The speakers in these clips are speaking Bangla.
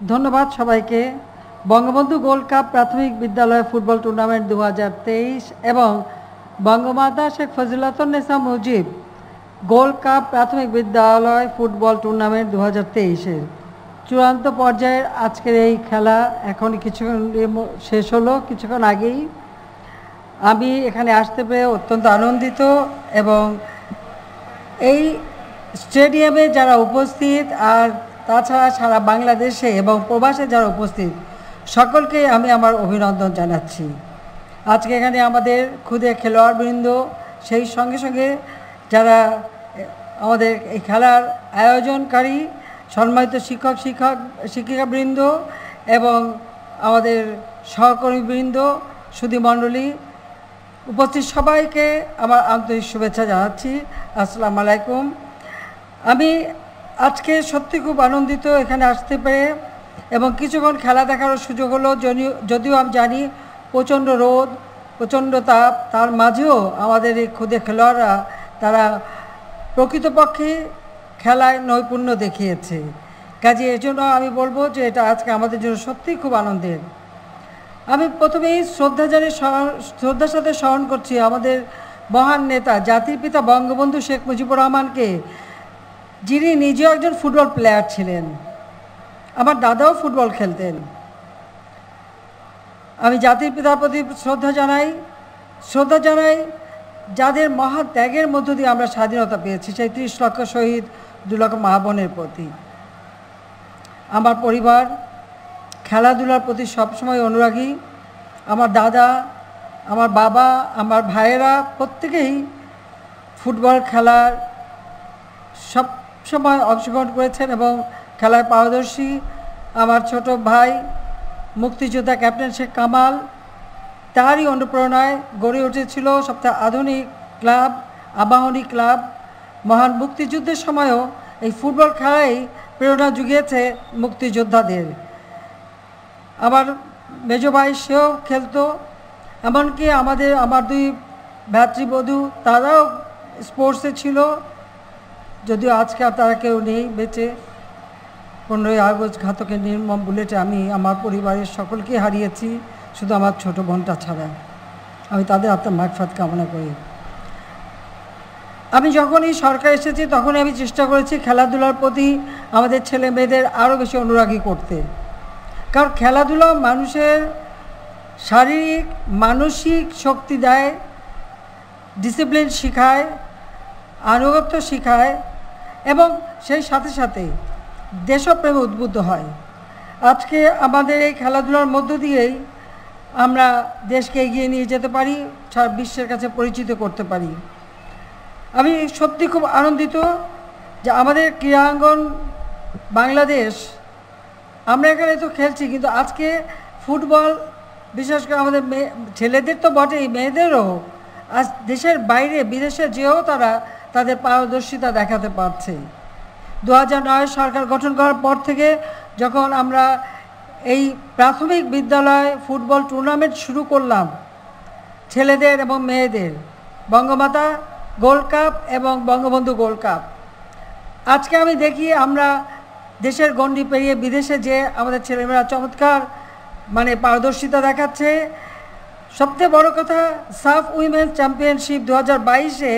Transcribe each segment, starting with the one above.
ধন্যবাদ সবাইকে। বঙ্গবন্ধু গোল্ড কাপ প্রাথমিক বিদ্যালয় ফুটবল টুর্নামেন্ট 2023 এবং বঙ্গমাতা শেখ ফজিলাতুন্নেসা মুজিব গোল্ড কাপ প্রাথমিক বিদ্যালয় ফুটবল টুর্নামেন্ট 2023-এর চূড়ান্ত পর্যায়ের আজকের এই খেলা এখন কিছুক্ষণ শেষ হলো, কিছুক্ষণ আগেই। আমি এখানে আসতে পেরে অত্যন্ত আনন্দিত এবং এই স্টেডিয়ামে যারা উপস্থিত আর তাছাড়া সারা বাংলাদেশে এবং প্রবাসে যারা উপস্থিত সকলকে আমি আমার অভিনন্দন জানাচ্ছি। আজকে এখানে আমাদের ক্ষুদে খেলোয়াড়বৃন্দ, সেই সঙ্গে সঙ্গে যারা আমাদের এই খেলার আয়োজনকারী সম্মানিত শিক্ষিকাবৃন্দ এবং আমাদের সহকর্মীবৃন্দ, সুধীমণ্ডলী, উপস্থিত সবাইকে আমার আন্তরিক শুভেচ্ছা জানাচ্ছি। আসসালামু আলাইকুম। আমি আজকে সত্যি খুব আনন্দিত এখানে আসতে পেরে এবং কিছুক্ষণ খেলা দেখারও সুযোগ হলো। যদিও আমি জানি প্রচণ্ড রোদ, প্রচণ্ড তাপ, তার মাঝেও আমাদের এই ক্ষুদে খেলোয়াড়রা তারা প্রকৃতপক্ষে খেলায় নৈপুণ্য দেখিয়েছে। কাজে এর জন্য আমি বলবো যে এটা আজকে আমাদের জন্য সত্যিই খুব আনন্দের। আমি প্রথমেই শ্রদ্ধার সাথে স্মরণ করছি আমাদের মহান নেতা, জাতির পিতা বঙ্গবন্ধু শেখ মুজিবুর রহমানকে, যিনি নিজেও একজন ফুটবল প্লেয়ার ছিলেন। আমার দাদাও ফুটবল খেলতেন। আমি জাতির পিতার প্রতি শ্রদ্ধা জানাই যাদের মহা ত্যাগের মধ্য দিয়ে আমরা স্বাধীনতা পেয়েছি, সেই 30 লক্ষ শহীদ, 2 লক্ষ মা বোনের প্রতি। আমার পরিবার খেলাধুলার প্রতি সবসময় অনুরাগী। আমার দাদা, আমার বাবা, আমার ভাইয়েরা প্রত্যেকেই ফুটবল খেলার সব সময় অংশগ্রহণ করেছেন এবং খেলায় পারদর্শী। আমার ছোট ভাই মুক্তিযোদ্ধা ক্যাপ্টেন শেখ কামাল, তারই অনুপ্রেরণায় গড়ে উঠেছিল সবচেয়ে আধুনিক ক্লাব আবাহনী ক্লাব। মহান মুক্তিযুদ্ধের সময়ও এই ফুটবল খেলাই প্রেরণা জুগিয়েছে মুক্তিযোদ্ধাদের। আমার মেজো ভাই সেও খেলতো, এমনকি আমার 2 ভ্রাতৃবধূ তারাও স্পোর্টসে ছিল, যদিও আজকে আর তারা কেউ নেই বেঁচে। 15ই আগস্ট ঘাতকের নির্মম বুলেটে আমি আমার পরিবারের সকলকে হারিয়েছি, শুধু আমার ছোট বোনটা ছাড়া। আমি তাদের আত্মার মাগফিরাত কামনা করি। আমি যখনই সরকার এসেছি তখনই আমি চেষ্টা করেছি খেলাধুলার প্রতি আমাদের ছেলে মেয়েদের আরও বেশি অনুরাগী করতে। কারণ খেলাধুলা মানুষের শারীরিক মানসিক শক্তি দেয়, ডিসিপ্লিন শেখায়, আনুগত্য শেখায় এবং সেই সাথে সাথে দেশপ্রেমে উদ্বুদ্ধ হয়। আজকে আমাদের এই খেলাধুলার মধ্য দিয়েই আমরা দেশকে এগিয়ে নিয়ে যেতে পারি, সারা বিশ্বের কাছে পরিচিত করতে পারি। আমি সত্যি খুব আনন্দিত যে আমাদের ক্রীড়াঙ্গন বাংলাদেশ, আমরা এখানে তো খেলছি, কিন্তু আজকে ফুটবল বিশেষ করে আমাদের ছেলেদের তো বটেই, মেয়েদেরও আজ দেশের বাইরে বিদেশে যেও তারা তাদের পারদর্শিতা দেখাতে পারছে। 2009 সরকার গঠন করার পর থেকে যখন আমরা এই প্রাথমিক বিদ্যালয় ফুটবল টুর্নামেন্ট শুরু করলাম ছেলেদের এবং মেয়েদের, বঙ্গমাতা গোল্ড কাপ এবং বঙ্গবন্ধু গোল্ড কাপ, আজকে আমি দেখি আমরা দেশের গণ্ডি পেরিয়ে বিদেশে যে আমাদের ছেলেমেয়েরা চমৎকার পারদর্শিতা দেখাচ্ছে। সবচেয়ে বড় কথা, সাফ উইমেন্স চ্যাম্পিয়নশিপ 2022-এ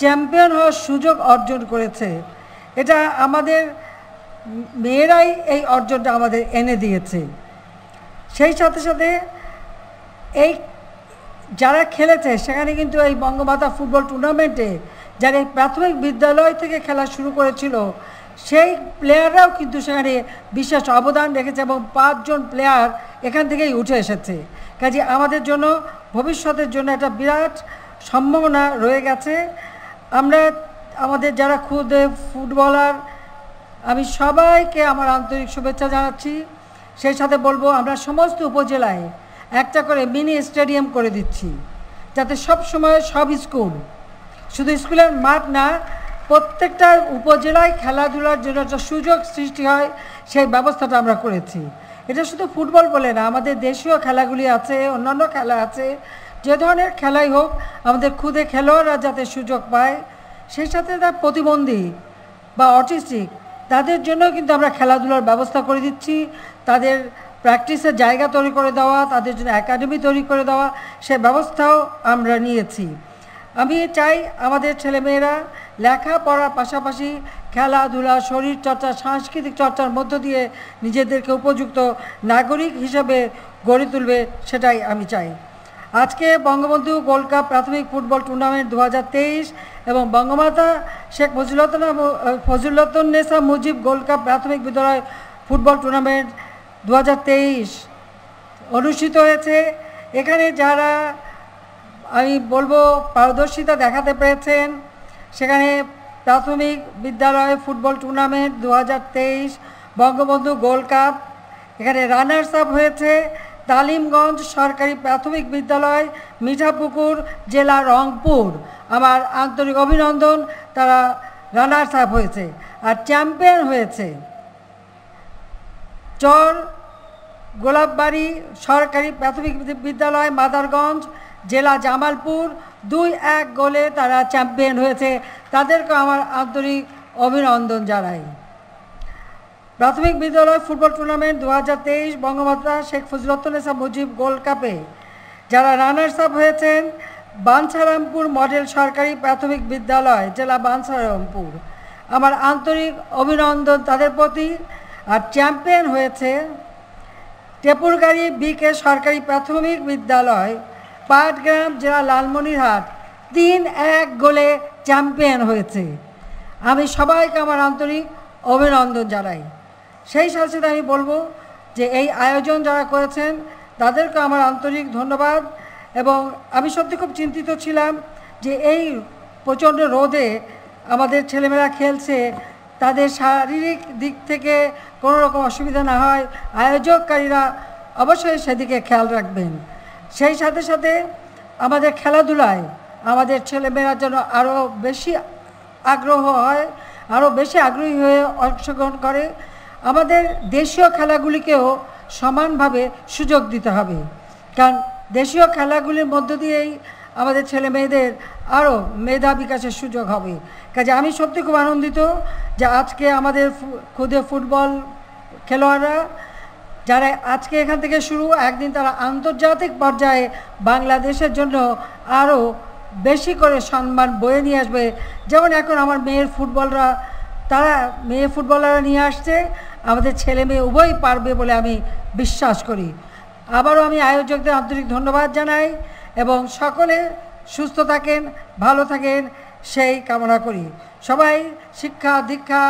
চ্যাম্পিয়ন হওয়ার সুযোগ অর্জন করেছে। এটা আমাদের মেয়েরাই এই অর্জনটা আমাদের এনে দিয়েছে। সেই সাথে সাথে এই যারা খেলেছে সেখানে কিন্তু এই বঙ্গমাতা ফুটবল টুর্নামেন্টে যারা এই প্রাথমিক বিদ্যালয় থেকে খেলা শুরু করেছিল সেই প্লেয়াররাও কিন্তু সেখানে বিশেষ অবদান রেখেছে এবং 5 জন প্লেয়ার এখান থেকেই উঠে এসেছে। কাজে আমাদের জন্য ভবিষ্যতের জন্য একটা বিরাট সম্ভাবনা রয়ে গেছে। আমরা আমাদের যারা ক্ষুদে ফুটবলার, আমি সবাইকে আমার আন্তরিক শুভেচ্ছা জানাচ্ছি। সেই সাথে বলবো আমরা সমস্ত উপজেলায় একটা করে মিনি স্টেডিয়াম করে দিচ্ছি, যাতে সব সময় সব স্কুল, শুধু স্কুলের মাঠ না, প্রত্যেকটা উপজেলায় খেলাধুলার জন্য একটা সুযোগ সৃষ্টি হয়, সেই ব্যবস্থাটা আমরা করেছি। এটা শুধু ফুটবল বলে না, আমাদের দেশীয় খেলাগুলি আছে, অন্যান্য খেলা আছে। যে ধরনের খেলাই হোক আমাদের ক্ষুদে খেলোয়াড়রা যাতে সুযোগ পায়, সেই সাথে তার প্রতিবন্ধী বা অটিস্টিক তাদের জন্য কিন্তু আমরা খেলাধুলার ব্যবস্থা করে দিচ্ছি, তাদের প্র্যাকটিসের জায়গা তৈরি করে দেওয়া, তাদের জন্য একাডেমি তৈরি করে দেওয়া, সে ব্যবস্থাও আমরা নিয়েছি। আমি চাই আমাদের ছেলেমেয়েরা লেখাপড়ার পাশাপাশি খেলাধুলা, শরীরচর্চা, সাংস্কৃতিক চর্চার মধ্য দিয়ে নিজেদেরকে উপযুক্ত নাগরিক হিসেবে গড়ে তুলবে, সেটাই আমি চাই। আজকে বঙ্গবন্ধু গোল্ড কাপ প্রাথমিক ফুটবল টুর্নামেন্ট 2023 এবং বঙ্গমাতা শেখ ফজিলাতুন্নেসা মুজিব গোল্ড কাপ প্রাথমিক বিদ্যালয় ফুটবল টুর্নামেন্ট 2023 অনুষ্ঠিত হয়েছে। এখানে যারা আমি বলবো পারদর্শিতা দেখাতে পেরেছেন, সেখানে প্রাথমিক বিদ্যালয় football tournament 2023 Bangabandhu gold cup, এখানে রানার্স আপ হয়েছে তালিমগঞ্জ সরকারি প্রাথমিক বিদ্যালয়, মিঠাপুকুর, জেলা রংপুর। আমার আন্তরিক অভিনন্দন, তারা রানার্স আপ হয়েছে। আর চ্যাম্পিয়ন হয়েছে চর গোলাপবাড়ি সরকারি প্রাথমিক বিদ্যালয়, মাদারগঞ্জ, জেলা জামালপুর। 2-1 গোলে তারা চ্যাম্পিয়ন হয়েছে, তাদেরকে আমার আন্তরিক অভিনন্দন জানাই। প্রাথমিক বিদ্যালয় football tournament 2023 Bangamata Sheikh Fazilatunnesa Mujib gold কাপে যারা রানার্স আপ হয়েছেন, বাঞ্ছারামপুর মডেল সরকারি প্রাথমিক বিদ্যালয়, জেলা বাঞ্ছারামপুর। আমার আন্তরিক অভিনন্দন তাদের প্রতি। আর চ্যাম্পিয়ন হয়েছে টেপুরগাড়ি বিকে সরকারি প্রাথমিক বিদ্যালয়, পাটগ্রাম, জেলা লালমনিরহাট। 3-1 গোলে চ্যাম্পিয়ন হয়েছে। আমি সবাইকে আমার আন্তরিক অভিনন্দন জানাই। সেই সাথে সাথে আমি বলবো যে এই আয়োজন যারা করেছেন তাদেরকে আমার আন্তরিক ধন্যবাদ। এবং আমি সত্যি খুব চিন্তিত ছিলাম যে এই প্রচণ্ড রোদে আমাদের ছেলেমেয়েরা খেলছে, তাদের শারীরিক দিক থেকে কোনো রকম অসুবিধা না হয়, আয়োজককারীরা অবশ্যই সেদিকে খেয়াল রাখবেন। সেই সাথে সাথে আমাদের খেলাধুলায় আমাদের ছেলেমেয়েরা যেন আরও বেশি আগ্রহ হয়, আরও বেশি আগ্রহী হয়ে অংশগ্রহণ করে। আমাদের দেশীয় খেলাগুলিকেও সমানভাবে সুযোগ দিতে হবে, কারণ দেশীয় খেলাগুলির মধ্য দিয়েই আমাদের ছেলে মেয়েদের আরও মেধা বিকাশের সুযোগ হবে। কাজে আমি সত্যি খুব আনন্দিত যে আজকে আমাদের খুদে ফুটবল খেলোয়াড়রা যারা আজকে এখান থেকে শুরু, একদিন তারা আন্তর্জাতিক পর্যায়ে বাংলাদেশের জন্য আরও বেশি করে সম্মান বয়ে নিয়ে আসবে। যেমন এখন আমার মেয়ে ফুটবলাররা নিয়ে আসছে, আমাদের ছেলে মেয়ে উভয়ই পারবে বলে আমি বিশ্বাস করি। আবারও আমি আয়োজকদের আন্তরিক ধন্যবাদ জানাই এবং সকলে সুস্থ থাকেন, ভালো থাকেন সেই কামনা করি। সবাই শিক্ষা দীক্ষা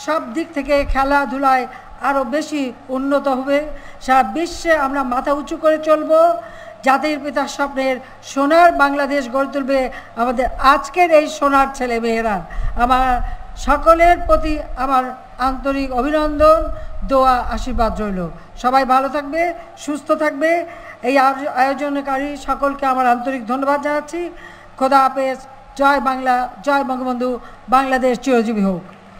সব দিক থেকে খেলাধুলায় আরও বেশি উন্নত হবে। সারা বিশ্বে আমরা মাথা উঁচু করে চলব। জাতির পিতার স্বপ্নের সোনার বাংলাদেশ গড়ে তুলবে আমাদের আজকের এই সোনার ছেলে মেয়েরা। আমার সকলের প্রতি আমার আন্তরিক অভিনন্দন, দোয়া, আশীর্বাদ রইল। সবাই ভালো থাকবে, সুস্থ থাকবে। এই আয়োজনকারী সকলকে আমার আন্তরিক ধন্যবাদ জানাচ্ছি। খোদা হাফেজ। জয় বাংলা, জয় বঙ্গবন্ধু, বাংলাদেশ চিরজীবী হোক।